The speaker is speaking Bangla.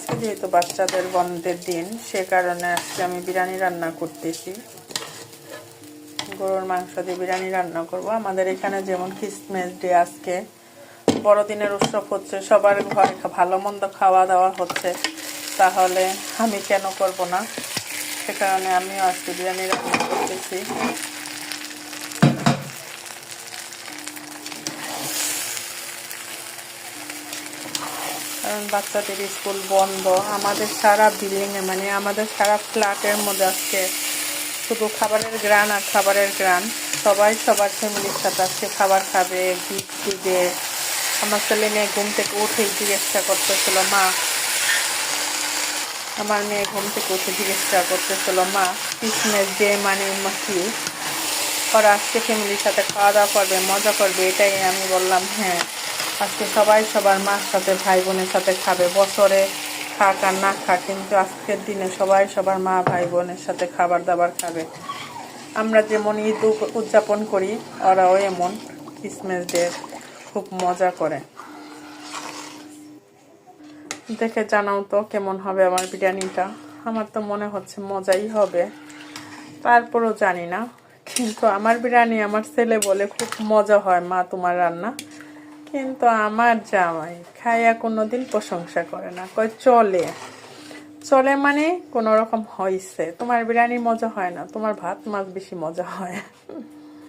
আজকে যেহেতু বাচ্চাদের বন্ধের দিন, সে কারণে আজকে আমি বিরিয়ানি রান্না করতেছি। গরুর মাংস দিয়ে বিরিয়ানি রান্না করব। আমাদের এখানে যেমন ক্রিসমাস ডে, আজকে বড়দিনের উৎসব হচ্ছে, সবার ঘরে ভালো মন্দ খাওয়া দাওয়া হচ্ছে, তাহলে আমি কেন করব না? সে কারণে আমিও আজকে বিরিয়ানি রান্না করতেছি। কারণ বাচ্চাদের স্কুল বন্ধ, আমাদের সারা বিল্ডিংয়ে মানে আমাদের সারা ফ্ল্যাটের মধ্যে আজকে শুধু খাবারের গ্রান আর খাবারের গ্রান। সবাই সবার ফ্যামিলির সাথে আজকে খাবার খাবে, গিফট দিবে। আমার ছেলে মেয়ে ঘুম থেকে উঠেই জিজ্ঞাসা করতেছিল মা, আমার মেয়ে ঘুম থেকে উঠে জিজ্ঞাসা করতেছিল মা ক্রিসমাস ডে মানে কি, ওরা আজকে ফ্যামিলির সাথে খাওয়া দাওয়া করবে, মজা করবে। এটাই আমি বললাম হ্যাঁ, আজকে সবাই সবার মার সাথে ভাই বোনের সাথে খাবে। বছরে খাক আর না খাক, কিন্তু আজকের দিনে সবাই সবার মা ভাই বোনের সাথে খাবার দাবার খাবে। আমরা যেমন ঈদ উদযাপন করি, ওরাও এমন ক্রিসমাস ডে খুব মজা করে। দেখে জানাও তো কেমন হবে আমার বিরিয়ানিটা। আমার তো মনে হচ্ছে মজাই হবে, তারপরও জানি না। কিন্তু আমার বিরিয়ানি আমার ছেলে বলে খুব মজা হয় মা তোমার রান্না, কিন্তু আমার জামাই খাইয়া কোনোদিন প্রশংসা করে না, কয় চলে চলে মানে কোনো রকম হয়েছে, তোমার বিরিয়ানি মজা হয় না, তোমার ভাত মাছ বেশি মজা হয়।